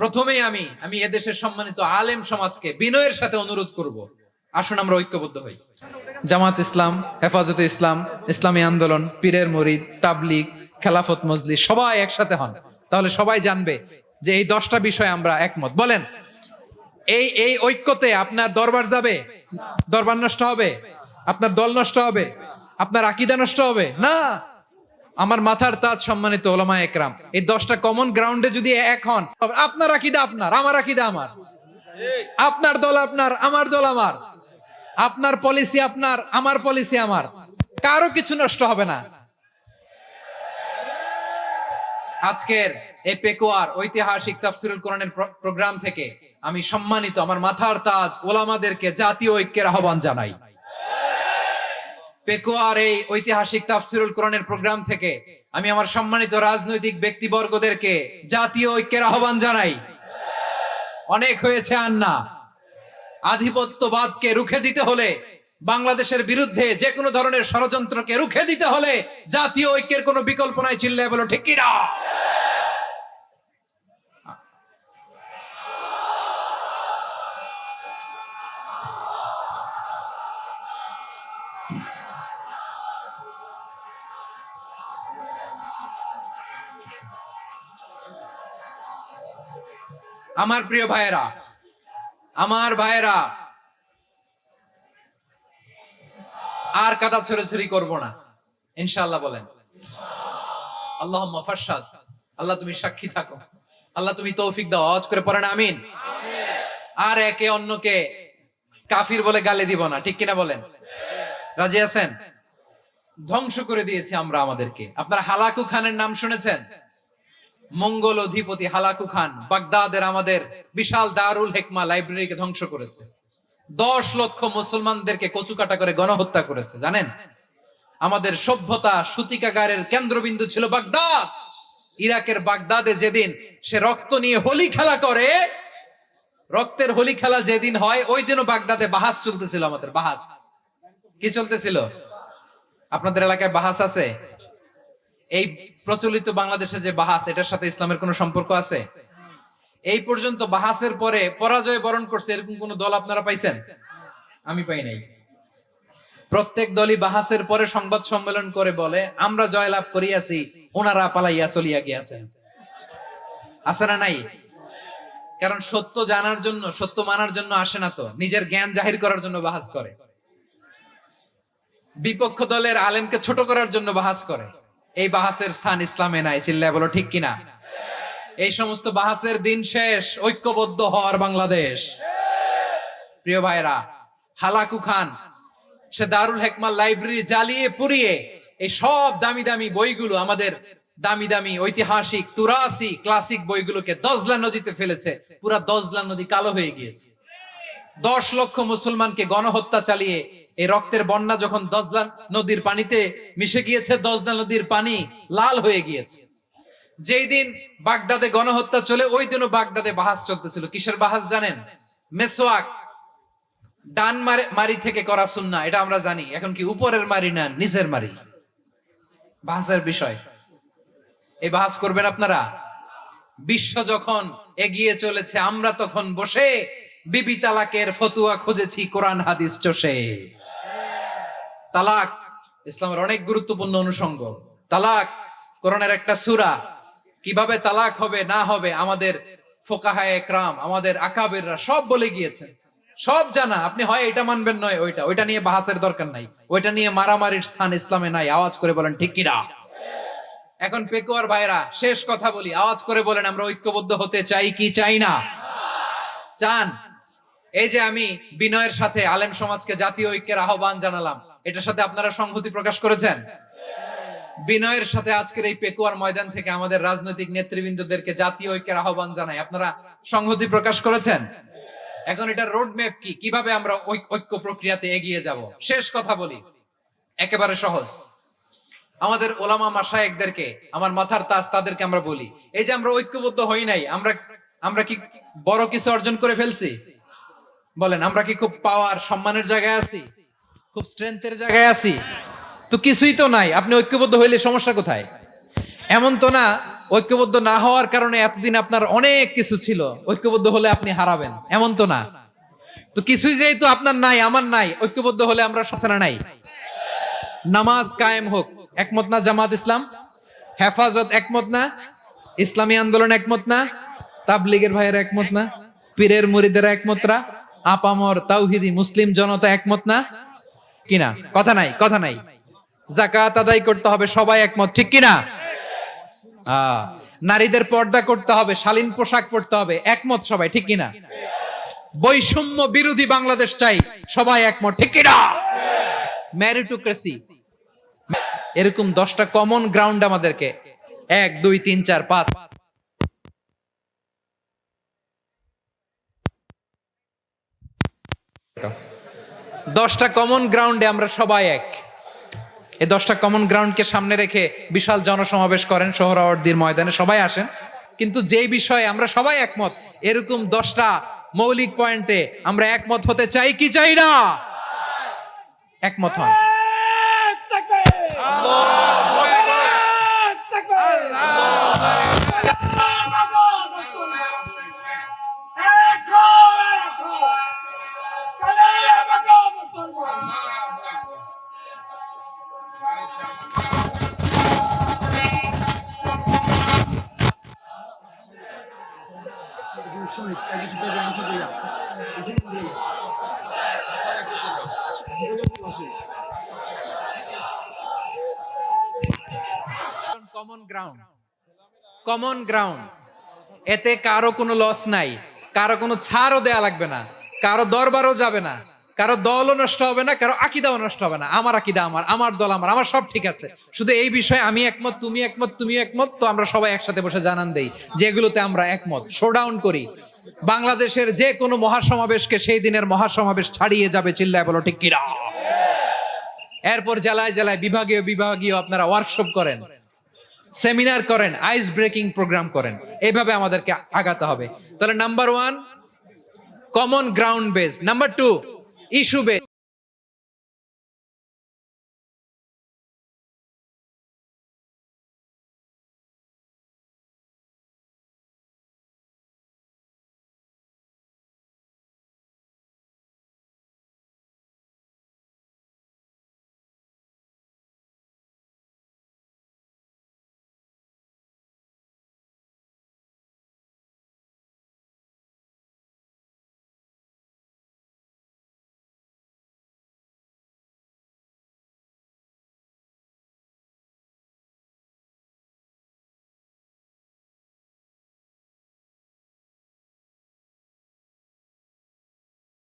প্রথমেই আমি এদেশের সম্মানিত আলেম সমাজকে বিনয়ের সাথে অনুরোধ করব, আসুন আমরা ঐক্যবদ্ধ হই। জামাত ইসলাম, হেফাজতে ইসলাম, ইসলামী আন্দোলন, পীরের মুরিদ, তাবলিগ, খেলাফত মজলিস সবাই একসাথে হন, তাহলে সবাই জানবে যে এই 10টা বিষয়ে আমরা একমত। বলেন, এই এই ঐক্যতে আপনার দরবার যাবে? দরবার নষ্ট হবে? আপনার দল নষ্ট হবে? আপনার আকীদা নষ্ট হবে না। আমার মাথার তাজ সম্মানিত ওলামায়ে একরাম, এই 10টা কমন গ্রাউন্ডে যদি এক হন, আপনার আকীদা আপনার, আমার আকীদা আমার, আপনার দল আপনার, আমার দল আমার, আপনার পলিসি আপনার, আমার পলিসি আমার, কারো কিছু নষ্ট হবে না। আজকের এই পেকুয়ার ঐতিহাসিক তাফসিরুল কোরআনের প্রোগ্রাম থেকে আমি সম্মানিত আমার মাথার তাজ ওলামাদেরকে জাতীয় ঐক্যের আহ্বান জানাই। পেকুয়ার এই ঐতিহাসিক তাফসিরুল কোরআনের প্রোগ্রাম থেকে আমি আমার সম্মানিত রাজনৈতিক ব্যক্তিবর্গদেরকে জাতীয় ঐক্যের আহ্বান জানাই। অনেক হয়েছে আর না। আধিপত্যবাদকে রুখে দিতে হলে, বাংলাদেশের বিরুদ্ধে যে কোনো ধরনের ষড়যন্ত্রকে রুখে দিতে হলে জাতীয় ঐক্যের কোনো বিকল্প নাই। চিল্লায় বলো ঠিক কিনা? আমার প্রিয় ভাইয়েরা, আমার ভাইয়েরা, আর কাদা ছড়াছড়ি করব না ইনশাআল্লাহ। বলেন আল্লাহুম্মা ফাশহাদ। আল্লাহ তুমি সাক্ষী থাকো, আল্লাহ তুমি তৌফিক দাও। আওয়াজ করে পড়েন আমিন। আর একে অন্যকে কাফির বলে গালি দিব না, ঠিক কিনা বলেন? রাজি আছেন? ধ্বংস করে দিয়েছি আমরা আমাদেরকে। আপনারা হালাকু খানের নাম শুনেছেন? মঙ্গল অধিপতি হালাকু খান বাগদাদের আমাদের বিশাল দারুল হিকমা লাইব্রেরিকে ধ্বংস করেছে। 10 লক্ষ মুসলমানদেরকে কচুকাটা করে গণহত্যা করেছে। জানেন, আমাদের সভ্যতা সূতিকাগারের কেন্দ্রবিন্দু ছিল বাগদাদ। ইরাকের বাগদাদে যেদিন সে রক্ত নিয়ে হোলি খেলা করে, রক্তের হোলি খেলা যেদিন হয়, ওই দিনও বাগদাদে বাহাস চলতেছিল। আমাদের বাহাস কি চলতেছিল? আপনাদের এলাকায় বাহাস আছে? এই প্রচলিত বাংলাদেশে যে বাহাস, এটার সাথে ইসলামের কোনো সম্পর্ক আছে? এই পর্যন্ত বাহাসের পরে পরাজয় বরণ করছে এরকম কোন দল আপনারা পাইছেন? আমি পাই নাই। প্রত্যেক দলই বাহাসের পরে সংবাদ সম্মেলন করে বলে আমরা জয়লাভ করিয়াছি, ওনারা পালাইয়া চলিয়া গিয়াছেন। আছে না নাই? কারণ সত্য জানার জন্য, সত্য মানার জন্য আসে না তো, নিজের জ্ঞান জাহির করার জন্য বাহাস করে। বিপক্ষ দলের আলেমকে ছোট করার জন্য বাহাস করে। এই বাহাসের স্থান ইসলামে নাই। চিল্লায় বলো ঠিক কিনা? এই সমস্ত বাহাসের দিন শেষ। ঐক্যবদ্ধ হওয়ার বাংলাদেশ। প্রিয় ভাইরা, হালাকু খান সে দারুল হিকমা লাইব্রেরি জ্বালিয়ে পুড়িয়ে এই সব দামি দামি বইগুলো, আমাদের দামি দামি ঐতিহাসিক তুরাসি ক্লাসিক বইগুলোকে দজলা নদীতে ফেলেছে। পুরা দজলা নদী কালো হয়ে গিয়েছে। 10 লক্ষ মুসলমানকে গণহত্যা চালিয়ে এই রক্তের বন্যা যখন দজলা নদীর পানিতে মিশে গিয়েছে, দজলা নদীর পানি লাল হয়ে গিয়েছে। যেই দিন বাগদাদে গণহত্যা চলে, ওই দিনও বাগদাদে বাহাস চলতেছিল। কিসের বাহাস জানেন? মেসওয়াক, ডান মারি থেকে করা সুন্নাহ, এটা আমরা জানি। এখন কি উপরের মারি না নিচের মারি? বাহাসের বিষয়। এই বাহাস করবেন আপনারা? বিশ্ব যখন এগিয়ে চলেছে, আমরা তখন বসে বিবি তালাকের ফতুয়া খুঁজেছি কোরআন হাদিস চষে। তালাক ইসলামের অনেক গুরুত্বপূর্ণ অনুষঙ্গ। তালাক কোরআনের একটা সূরা। কিভাবে তালাক হবে না হবে আমাদের ফোকাহায়ে একরাম, আমাদের আকাবেররা সব বলে গিয়েছেন, সব জানা। আপনি হয় এটা মানবেন, নয় ওইটা। ওইটা নিয়ে বাহাসের দরকার নাই, ওইটা নিয়ে মারামারির স্থান ইসলামে নাই। আওয়াজ করে বলেন ঠিক কিনা? এখন পেকুয়ার ভাইরা, শেষ কথা বলি, আওয়াজ করে বলেন আমরা ঐক্যবদ্ধ হতে চাই কি চাই না? চান? এই যে আমি বিনয়ের সাথে আলেম সমাজকে জাতীয় ঐক্যের আহ্বান জানালাম, এটার সাথে আপনারা সংহতি প্রকাশ করেছেন? বিনয়ের সাথে আজকের এই পেকুয়ার ময়দান থেকে আমাদের রাজনৈতিক নেতৃবৃন্দদেরকে জাতীয় ঐক্যের আহ্বান জানাই, আপনারা সংহতি প্রকাশ করেছেন? এখন এটা রোড ম্যাপ কি, কিভাবে আমরা ঐক্য প্রক্রিয়াতে এগিয়ে যাব? শেষ কথা বলি, একেবারে সহজ। আমাদের ওলামা মাশায়েখদেরকে, আমার মাথার তাজ তাদেরকে আমরা বলি, এই যে আমরা ঐক্যবদ্ধ হই নাই, আমরা কি বড় কিছু অর্জন করে ফেলছি? বলেন, আমরা কি খুব পাওয়ার সম্মানের জায়গায় আছি? খুব স্ট্রেংথের জায়গায় আছি? তো কিছুই তো নাই। আপনি ঐক্যবদ্ধ হইলে সমস্যা কোথায়? এমন তো না ঐক্যবদ্ধ না হওয়ার কারণে এতদিন আপনার অনেক কিছু ছিল, ঐক্যবদ্ধ হলে আপনি হারাবেন এমন তো না। তো কিছুই যেহেতু আপনার নাই, আমার নাই, ঐক্যবদ্ধ হলে আমরা শাসনা নাই। নামাজ কায়েম হোক, একমত না জামাত ইসলাম? হেফাজত একমত না? ইসলামী আন্দোলন একমত না? তাবলীগের ভাইয়েরা একমত না? পীরের মুরিদেরা একমত না? আপামর তাওহিদি মুসলিম জনতা একমত না? কিনা? কথা নাই, কথা নাই। যাকাত আদায় করতে হবে, সবাই একমত, ঠিক কিনা? নারীদের পর্দা করতে হবে, শালীন পোশাক পরতে হবে, একমত সবাই, ঠিক কিনা? বৈষম্য বিরোধী বাংলাদেশ চাই, সবাই একমত, ঠিক কিনা? মেরিটোক্রেসি, এরকম 10টা কমন গ্রাউন্ড আমাদেরকে 1 2 3 4 5 10টা কমন গ্রাউন্ডে আমরা সবাই এক। এই 10টা কমন গ্রাউন্ডকে সামনে রেখে বিশাল জনসমাবেশ করেন সোহরাওয়ার্দীর ময়দানে, সবাই আসেন। কিন্তু যেই বিষয়ে আমরা সবাই একমত, এরকম 10টা মৌলিক পয়েন্টে আমরা একমত হতে চাই কি চাই না? একমত হন। কমন গ্রাউন্ড, কমন গ্রাউন্ড, এতে কারো কোনো লস নাই, কারো কোনো ছাড়ও দেয়া লাগবে না, কারো দরবারও যাবে না, কারো দলও নষ্ট হবে না, কারো আকীদাও নষ্ট হবে না। আমার আকীদা আমার, আমার দল আমার, আমার সব ঠিক আছে। শুধু এই বিষয়ে আমি একমত, তুমি একমত, তুমি একমত, তো আমরা সবাই একসাথে বসে জানান দেই যেগুলোতে আমরা একমত, শোডাউন করি। বাংলাদেশের যে কোনো মহাসমাবেশকে সেই দিনের মহাসমাবেশ ছাড়িয়ে যাবে, চিল্লায় বলো ঠিক কিনা? এরপর জেলায় জেলায় বিভাগীয় বিভাগীয় আপনারা ওয়ার্কশপ করেন, সেমিনার করেন, আইস ব্রেকিং প্রোগ্রাম করেন, এইভাবে আমাদেরকে আগাতে হবে। তাহলে number 1 common ground base, number 2 issue base.